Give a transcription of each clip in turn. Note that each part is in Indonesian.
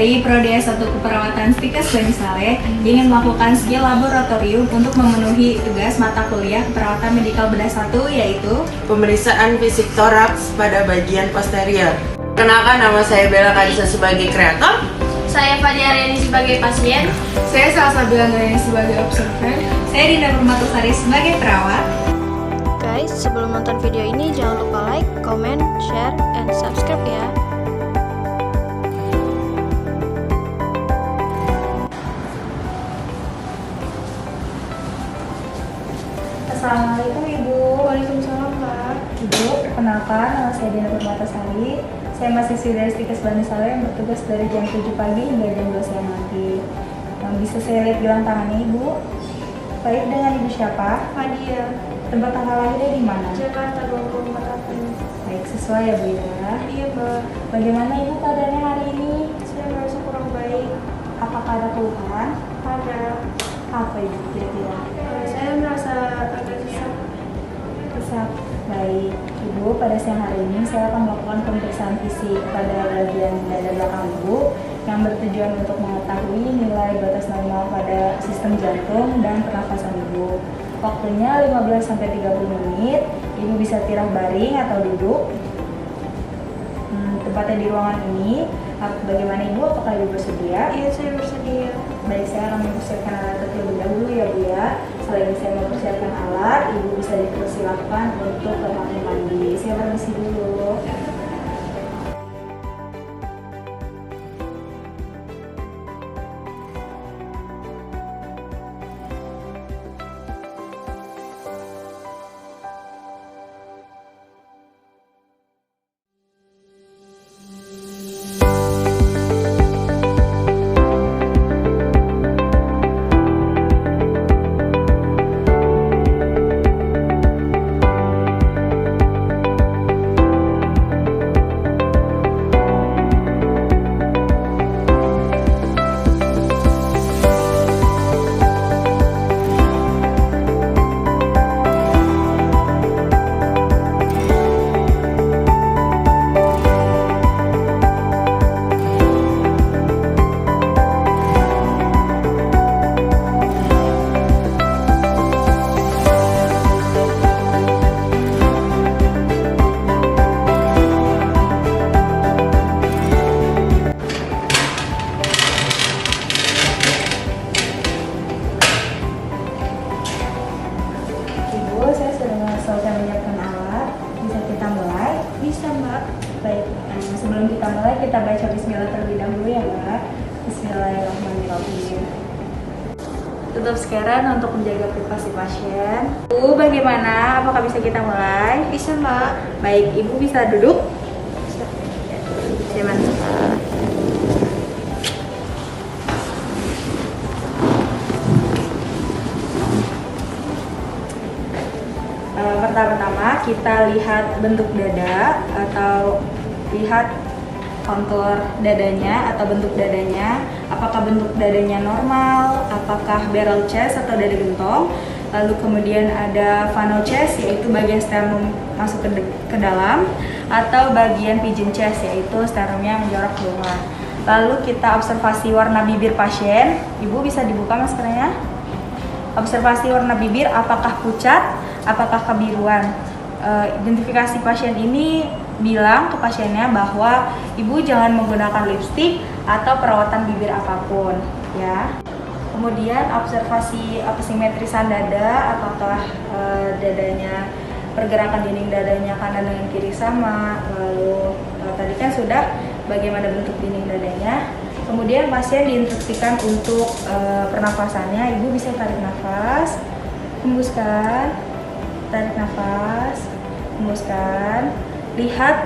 dari Prodi S1 Keperawatan Stikes Bani Saleh ingin melakukan skill laboratorium untuk memenuhi tugas mata kuliah keperawatan medikal bedah 1, yaitu pemeriksaan fisik toraks pada bagian posterior. Kenalkan, nama saya Bella Kadisa sebagai kreator. Saya Fadia Reni sebagai pasien. saya Salsabila Nureni sebagai observer, saya Dinda Permatasari sebagai perawat. Guys, sebelum nonton video ini jangan lupa like, comment, share, and subscribe ya. Assalamualaikum Ibu. Waalaikumsalam Kak. Ibu, perkenalkan, nama saya Dinda Permatasari. Saya mahasiswi dari Stikes Bani Saleh yang bertugas dari jam 7 pagi hingga jam 2 siang nanti. Bisa saya lihat bilang tangannya Ibu? Baik, dengan Ibu siapa? Fadia, Tempat tanggal lahirnya di mana? Jakarta 24 April. Baik, sesuai ya Bu ya. Iya Mbak, Bagaimana Ibu keadaannya hari ini? saya merasa kurang baik. Apakah ada keluhan? Ada, Apa Ibu kira-kira? saya merasa agak sesak. Sesak. Baik, Ibu, pada siang hari ini saya akan melakukan pemeriksaan fisik pada bagian dada belakang Ibu yang bertujuan untuk mengetahui nilai batas normal pada sistem jantung dan pernafasan Ibu. Waktunya 15-30 menit. Ibu bisa tirah baring atau duduk. Tempatnya di ruangan ini. Bagaimana Ibu? Apakah Ibu bersedia? Iya, saya bersedia. Baik, saya akan mempersiapkan alat terlebih dahulu ya Bu ya. Selain saya mempersiapkan alat, Ibu bisa dipersilakan untuk ke kamar mandi. Saya permisi dulu. Ibu, saya sudah selesai menyiapkan alat. Bisa kita mulai? Bisa Mbak. Baik, sebelum kita mulai, kita baca bismillah terlebih dahulu ya Mbak. Bismillahirrahmanirrahim. Tutup sekarang untuk menjaga privasi pasien. Bu, bagaimana? Apakah bisa kita mulai? Bisa Mbak. Baik, Ibu bisa duduk. Saya masuk. Pertama-tama kita lihat bentuk dada atau lihat kontur dadanya atau bentuk dadanya. Apakah bentuk dadanya normal, apakah barrel chest atau dada gentong. Lalu kemudian ada funnel chest, yaitu bagian sternum masuk ke dalam, atau bagian pigeon chest, yaitu sternumnya menjorok keluar. Lalu kita observasi warna bibir pasien. Ibu bisa dibuka maskernya. Observasi warna bibir, apakah pucat, apakah kebiruan. Identifikasi pasien ini bilang ke pasiennya bahwa ibu jangan menggunakan lipstik atau perawatan bibir apapun ya. Kemudian observasi simetrisan dada, apakah dadanya, pergerakan dinding dadanya kanan dengan kiri sama. Lalu tadi kan sudah bagaimana bentuk dinding dadanya. Kemudian pasien diinstruksikan untuk pernafasannya. Ibu bisa tarik nafas, hembuskan, tarik nafas, hembuskan. Lihat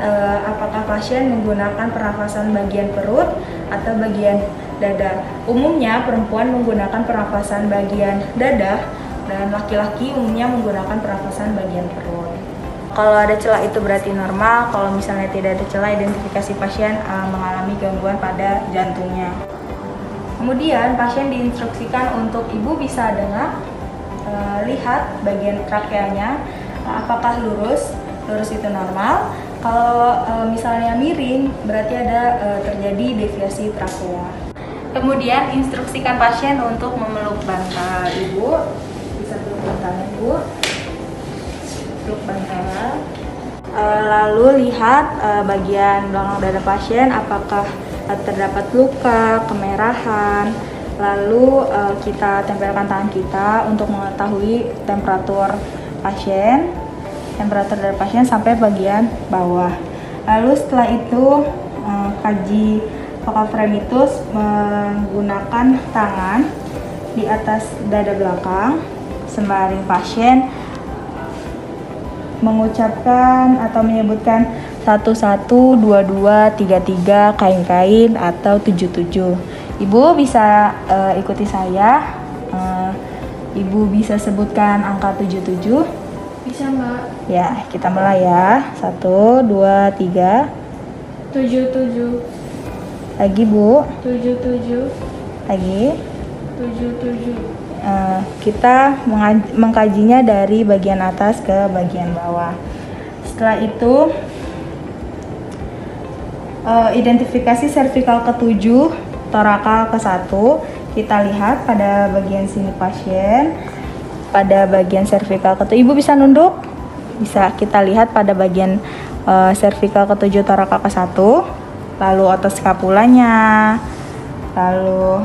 apakah pasien menggunakan pernafasan bagian perut atau bagian dada. Umumnya perempuan menggunakan pernafasan bagian dada dan laki-laki umumnya menggunakan pernafasan bagian perut. Kalau ada celah itu berarti normal, kalau misalnya tidak ada celah, identifikasi pasien mengalami gangguan pada jantungnya. Kemudian pasien diinstruksikan untuk ibu bisa dengar, lihat bagian trakeanya, apakah lurus itu normal. Kalau misalnya miring, berarti ada terjadi deviasi trakea. Kemudian instruksikan pasien untuk memeluk bantal. Ibu bisa peluk bantalnya, Ibu. Peluk bantal. Lalu lihat bagian belakang dada pasien apakah terdapat luka, kemerahan. Lalu kita tempelkan tangan kita untuk mengetahui temperatur pasien, temperatur dada pasien sampai bagian bawah. Lalu setelah itu kaji focal fremitus menggunakan tangan di atas dada belakang sembari pasien mengucapkan atau menyebutkan 11, 22, 33, kain-kain atau 77. Ibu bisa ikuti saya. Ibu bisa sebutkan angka 77. Bisa, Mbak. Ya, kita mulai ya. 1, 2, 3. 77. Lagi, Bu. 77. Lagi. 77. Kita mengkajinya dari bagian atas ke bagian bawah. Setelah itu identifikasi servikal ke-7, torakal ke-1. Kita lihat pada bagian sini pasien, pada bagian servikal ke-7. Ibu bisa nunduk? Bisa. Kita lihat pada bagian servikal ke-7, torakal ke-1, lalu otot skapulanya, lalu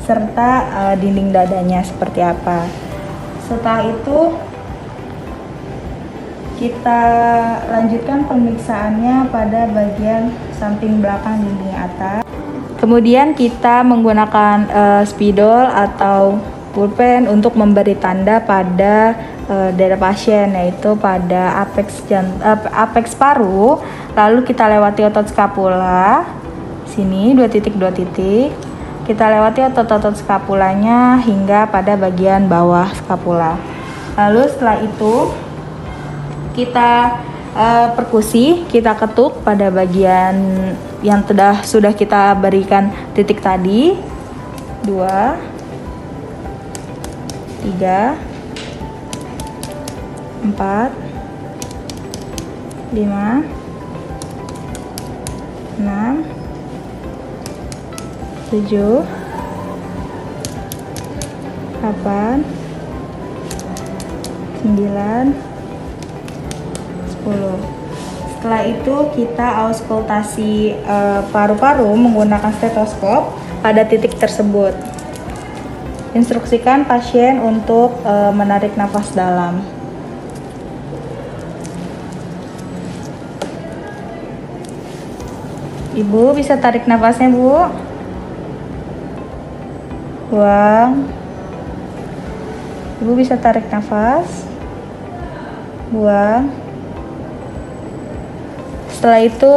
serta dinding dadanya seperti apa. Setelah itu kita lanjutkan pemeriksaannya pada bagian samping belakang dinding atas. Kemudian kita menggunakan spidol atau pulpen untuk memberi tanda pada dada pasien, yaitu pada apex paru. Lalu kita lewati otot skapula, sini 2 titik. Kita lewati otot-otot skapulanya hingga pada bagian bawah skapula. Lalu setelah itu kita perkusi, kita ketuk pada bagian yang sudah kita berikan titik tadi. 2, 3, 4, 5, 6, 7, 8, 9, 10. Setelah itu kita auskultasi paru-paru menggunakan stetoskop pada titik tersebut. Instruksikan pasien untuk menarik nafas dalam. Ibu bisa tarik nafasnya, Bu. Buang. Ibu bisa tarik nafas. Buang. Setelah itu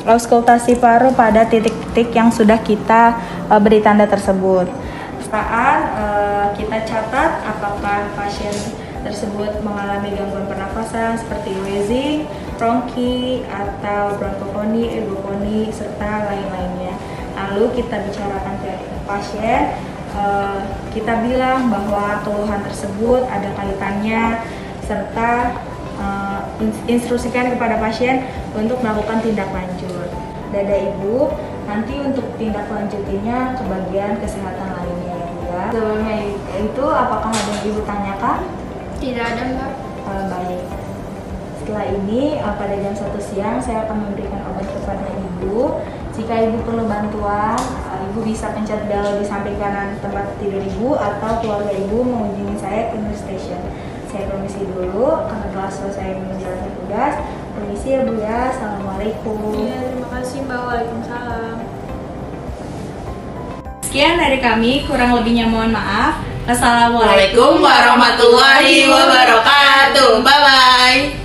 auskultasi paru pada titik-titik yang sudah kita beri tanda tersebut. Saat kita catat apakah pasien tersebut mengalami gangguan pernafasan seperti wheezing, bronki, atau bronkoponi, eugoponi, serta lain-lainnya. Lalu kita bicarakan ke pasien, kita bilang bahwa keluhan tersebut ada kaitannya, serta instruksikan kepada pasien untuk melakukan tindak lanjut. Dada ibu nanti untuk tindak lanjutinya ke bagian kesehatan lainnya ya, Bu ya. Sebelumnya itu apakah ada yang ibu tanyakan? Tidak ada, Mbak. Baik. Setelah ini pada jam 1 siang saya akan memberikan obat kepada ibu. Jika ibu perlu bantuan, ibu bisa pencet bel di samping kanan tempat tidur ibu atau keluarga ibu mengunjungi saya ke nurse station. Saya permisi dulu karena telah selesai menjalankan tugas. Permisi ya, Bu ya. Assalamualaikum. Iya, terima kasih, Mbak. Waalaikumsalam. Sekian dari kami, kurang lebihnya mohon maaf. Assalamualaikum warahmatullahi wabarakatuh. Bye bye.